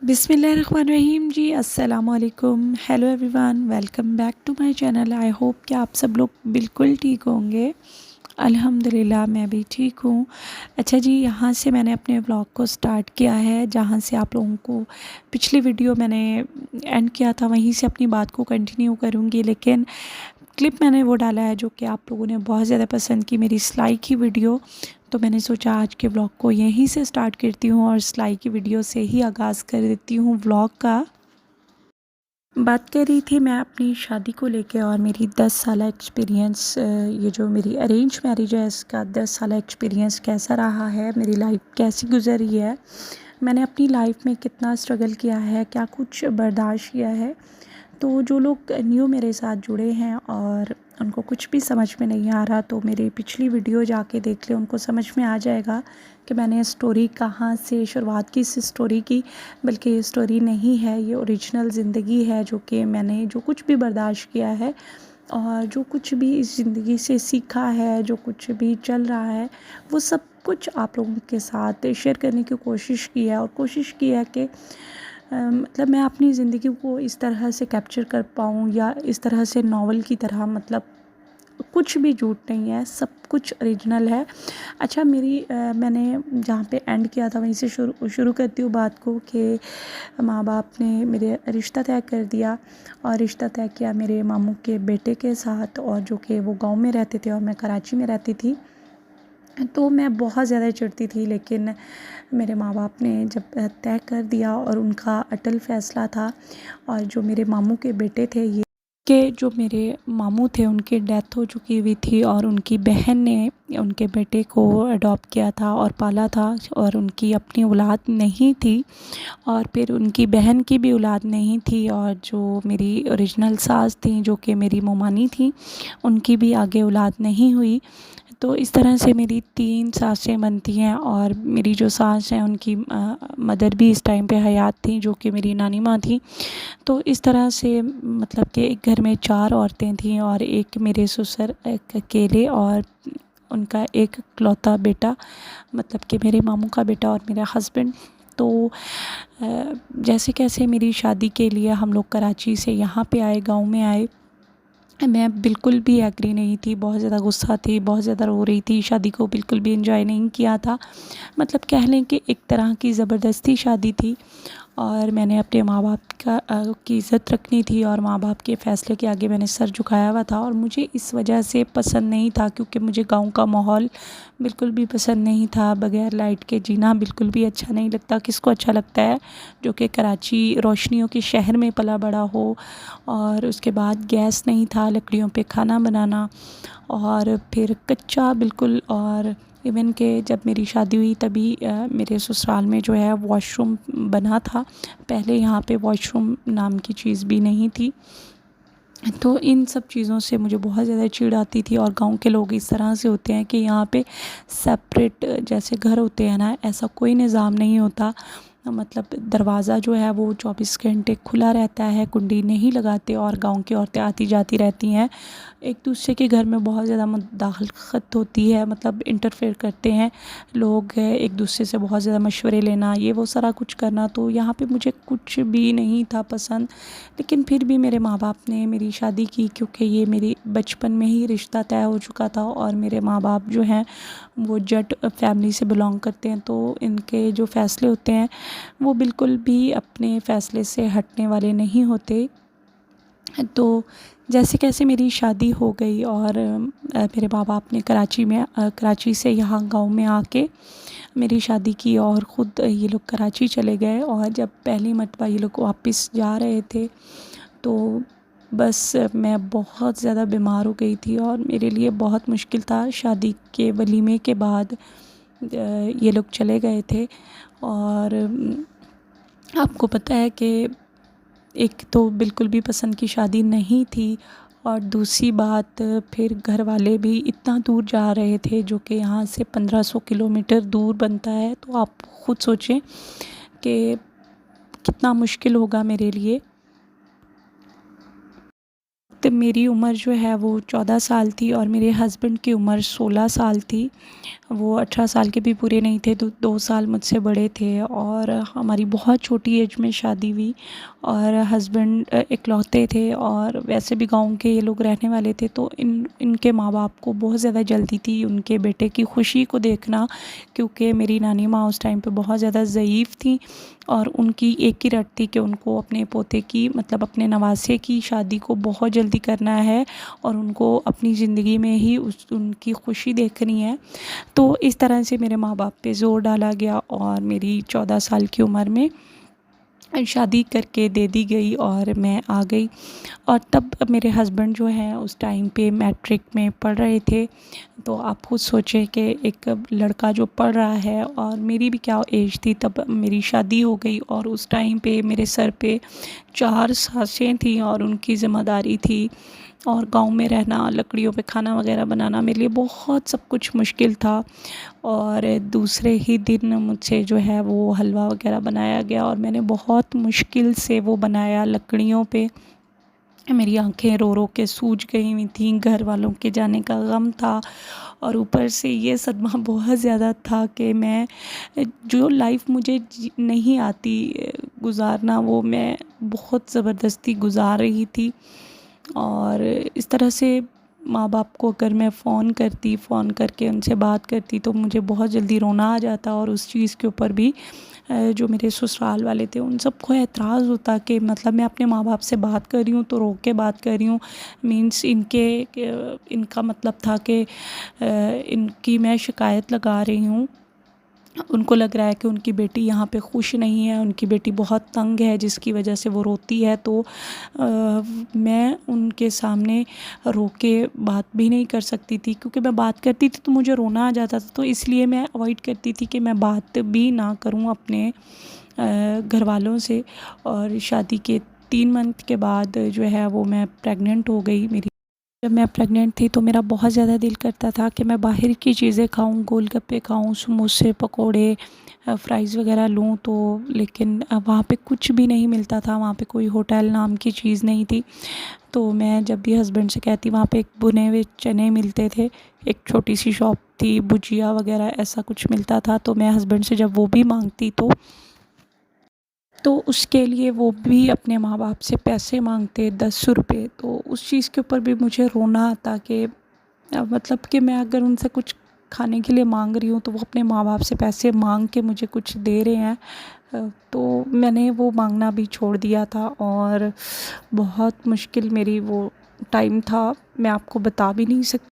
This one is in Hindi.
बिस्मिल्लाहिर्रहमानिर्रहीम जी, अस्सलाम वालेकुम। Hello everyone, welcome back to my channel. I hope कि आप सब लोग बिल्कुल ठीक होंगे। अल्हम्दुलिल्लाह मैं भी ठीक हूँ। अच्छा जी, यहाँ से मैंने अपने व्लॉग को स्टार्ट किया है, जहाँ से आप लोगों को पिछली वीडियो मैंने एंड किया था, वहीं से अपनी बात को कंटिन्यू करूँगी। लेकिन क्लिप मैंने वो डाला है जो कि आप लोगों ने बहुत ज़्यादा पसंद की, मेरी सिलाई की वीडियो। तो मैंने सोचा आज के व्लॉग को यहीं से स्टार्ट करती हूँ और सिलाई की वीडियो से ही आगाज़ कर देती हूँ व्लॉग का। बात कर रही थी मैं अपनी शादी को लेके और मेरी 10 साल एक्सपीरियंस, ये जो मेरी अरेंज मैरिज है इसका 10 साल एक्सपीरियंस कैसा रहा है, मेरी लाइफ कैसी गुजरी है, मैंने अपनी लाइफ में कितना स्ट्रगल किया है, क्या कुछ बर्दाश्त किया है। तो जो लोग न्यू मेरे साथ जुड़े हैं और उनको कुछ भी समझ में नहीं आ रहा, तो मेरी पिछली वीडियो जाके देख लें, उनको समझ में आ जाएगा कि मैंने स्टोरी कहाँ से शुरुआत की इस स्टोरी की। बल्कि ये स्टोरी नहीं है, ये ओरिजिनल ज़िंदगी है, जो कि मैंने जो कुछ भी बर्दाश्त किया है और जो कुछ भी इस ज़िंदगी से सीखा है, जो कुछ भी चल रहा है, वो सब कुछ आप लोगों के साथ शेयर करने की कोशिश की है। और कोशिश की है कि मतलब मैं अपनी ज़िंदगी को इस तरह से कैप्चर कर पाऊँ या इस तरह से नॉवल की तरह, मतलब कुछ भी झूठ नहीं है, सब कुछ ओरिजिनल है। अच्छा, मैंने जहाँ पे एंड किया था वहीं से शुरू शुरू करती हूँ बात को कि माँ बाप ने मेरे रिश्ता तय कर दिया और रिश्ता तय किया मेरे मामू के बेटे के साथ, और जो कि वो गांव में रहते थे और मैं कराची में रहती थी। तो मैं बहुत ज़्यादा चिढ़ती थी, लेकिन मेरे माँ बाप ने जब तय कर दिया और उनका अटल फ़ैसला था। और जो मेरे मामू के बेटे थे, ये के जो मेरे मामू थे उनकी डेथ हो चुकी हुई थी और उनकी बहन ने उनके बेटे को अडॉप्ट किया था और पाला था, और उनकी अपनी औलाद नहीं थी और फिर उनकी बहन की भी औलाद नहीं थी, और जो मेरी ओरिजिनल सास थी जो कि मेरी मोमानी थी, उनकी भी आगे औलाद नहीं हुई। तो इस तरह से मेरी 3 सासें बनती हैं और मेरी जो सास हैं उनकी मदर भी इस टाइम पे हयात थी, जो कि मेरी नानी माँ थी। तो इस तरह से मतलब कि एक घर में 4 औरतें थीं और एक मेरे ससुर एक अकेले, और उनका एक इकलौता बेटा, मतलब कि मेरे मामू का बेटा और मेरा हस्बैंड। तो जैसे कैसे मेरी शादी के लिए हम लोग कराची से यहाँ पे आए, गाँव में आए। मैं बिल्कुल भी एग्री नहीं थी, बहुत ज़्यादा गुस्सा थी, बहुत ज़्यादा रो रही थी, शादी को बिल्कुल भी एंजॉय नहीं किया था। मतलब कह लें कि एक तरह की ज़बरदस्ती शादी थी और मैंने अपने माँ बाप की इज़्ज़त रखनी थी और माँ बाप के फ़ैसले के आगे मैंने सर झुकाया हुआ था। और मुझे इस वजह से पसंद नहीं था, क्योंकि मुझे गांव का माहौल बिल्कुल भी पसंद नहीं था। बग़ैर लाइट के जीना बिल्कुल भी अच्छा नहीं लगता। किसको अच्छा लगता है जो कि कराची रोशनियों के शहर में पला बड़ा हो। और उसके बाद गैस नहीं था, लकड़ियों पे खाना बनाना, और फिर कच्चा बिल्कुल। और इवन के जब मेरी शादी हुई तभी मेरे ससुराल में जो है वॉशरूम बना था। पहले यहाँ पे वॉशरूम नाम की चीज़ भी नहीं थी। तो इन सब चीज़ों से मुझे बहुत ज़्यादा चिढ़ आती थी। और गांव के लोग इस तरह से होते हैं कि यहाँ पे सेपरेट जैसे घर होते हैं ना, ऐसा कोई निज़ाम नहीं होता। मतलब दरवाज़ा जो है वो 24 घंटे खुला रहता है, कुंडी नहीं लगाते, और गांव की औरतें आती जाती रहती हैं। एक दूसरे के घर में बहुत ज़्यादा मुदाखलत होती है, मतलब इंटरफेयर करते हैं लोग, एक दूसरे से बहुत ज़्यादा मशवरे लेना, ये वो सारा कुछ करना। तो यहाँ पे मुझे कुछ भी नहीं था पसंद। लेकिन फिर भी मेरे माँ बाप ने मेरी शादी की, क्योंकि ये मेरी बचपन में ही रिश्ता तय हो चुका था। और मेरे माँ बाप जो हैं वो जट फैमिली से बिलोंग करते हैं, तो इनके जो फ़ैसले होते हैं वो बिल्कुल भी अपने फ़ैसले से हटने वाले नहीं होते। तो जैसे कैसे मेरी शादी हो गई और मेरे माँ बाप ने कराची से यहाँ गांव में आके मेरी शादी की, और ख़ुद ये लोग कराची चले गए। और जब पहली मर्तबा ये लोग वापस जा रहे थे, तो बस मैं बहुत ज़्यादा बीमार हो गई थी और मेरे लिए बहुत मुश्किल था। शादी के वलीमे के बाद ये लोग चले गए थे। और आपको पता है कि एक तो बिल्कुल भी पसंद की शादी नहीं थी, और दूसरी बात फिर घर वाले भी इतना दूर जा रहे थे, जो कि यहाँ से 1500 किलोमीटर दूर बनता है। तो आप ख़ुद सोचें कि कितना मुश्किल होगा मेरे लिए। वक्त मेरी उम्र जो है वो 14 साल थी और मेरे हस्बैंड की उम्र 16 साल थी। वो 18 साल के भी पूरे नहीं थे, तो 2 साल मुझसे बड़े थे और हमारी बहुत छोटी एज में शादी हुई। और हस्बैंड इकलौते थे और वैसे भी गाँव के ये लोग रहने वाले थे, तो इनके माँ-बाप को बहुत ज़्यादा जल्दी थी उनके बेटे की खुशी को देखना, क्योंकि मेरी नानी माँ उस टाइम पे बहुत ज़्यादा ज़ईफ़ थी और उनकी एक ही रट थी कि उनको अपने पोते की, मतलब अपने नवासे की शादी को बहुत जल्दी करना है और उनको अपनी ज़िंदगी में ही उनकी खुशी देखनी है। तो इस तरह से मेरे माँ-बाप पे ज़ोर डाला गया और मेरी 14 साल की उम्र में शादी करके दे दी गई और मैं आ गई। और तब मेरे हस्बैंड जो हैं उस टाइम पे मैट्रिक में पढ़ रहे थे। तो आप खुद सोचें कि एक लड़का जो पढ़ रहा है, और मेरी भी क्या एज थी तब मेरी शादी हो गई और उस टाइम पे मेरे सर पे 4 सासें थीं और उनकी ज़िम्मेदारी थी। और गाँव में रहना, लकड़ियों पे खाना वगैरह बनाना मेरे लिए बहुत सब कुछ मुश्किल था। और दूसरे ही दिन मुझसे जो है वो हलवा वगैरह बनाया गया और मैंने बहुत मुश्किल से वो बनाया लकड़ियों पे। मेरी आंखें रो रो के सूज गई हुई थीं, घर वालों के जाने का गम था और ऊपर से ये सदमा बहुत ज़्यादा था कि मैं जो लाइफ मुझे नहीं आती गुजारना, वो मैं बहुत ज़बरदस्ती गुजार रही थी। और इस तरह से माँ बाप को अगर मैं फ़ोन करके उनसे बात करती तो मुझे बहुत जल्दी रोना आ जाता और उस चीज़ के ऊपर भी जो मेरे ससुराल वाले थे उन सबको एतराज़ होता कि मतलब मैं अपने माँ बाप से बात कर रही हूँ तो रो के बात कर रही हूँ। मीन्स इनका मतलब था कि इनकी मैं शिकायत लगा रही हूँ। उनको लग रहा है कि उनकी बेटी यहाँ पे खुश नहीं है, उनकी बेटी बहुत तंग है जिसकी वजह से वो रोती है। तो मैं उनके सामने रो के बात भी नहीं कर सकती थी, क्योंकि मैं बात करती थी तो मुझे रोना आ जाता था। तो इसलिए मैं अवॉइड करती थी कि मैं बात भी ना करूँ अपने घर वालों से। और शादी के 3 मंथ के बाद जो है वो मैं प्रेग्नेंट हो गई। मेरी जब मैं प्रेग्नेंट थी तो मेरा बहुत ज़्यादा दिल करता था कि मैं बाहर की चीज़ें खाऊं, गोलगप्पे खाऊं, समोसे, पकोड़े, फ्राइज़ वगैरह लूं। तो लेकिन वहाँ पे कुछ भी नहीं मिलता था, वहाँ पे कोई होटल नाम की चीज़ नहीं थी। तो मैं जब भी हस्बैंड से कहती, वहाँ पे एक भुने हुए चने मिलते थे, एक छोटी सी शॉप थी, भुजिया वगैरह ऐसा कुछ मिलता था। तो मैं हस्बैंड से जब वो भी मांगती तो उसके लिए वो भी अपने माँ बाप से पैसे मांगते 10 रुपये। तो उस चीज़ के ऊपर भी मुझे रोना आता कि मतलब कि मैं अगर उनसे कुछ खाने के लिए मांग रही हूँ तो वो अपने माँ बाप से पैसे मांग के मुझे कुछ दे रहे हैं। तो मैंने वो मांगना भी छोड़ दिया था और बहुत मुश्किल मेरी वो टाइम था, मैं आपको बता भी नहीं सकती।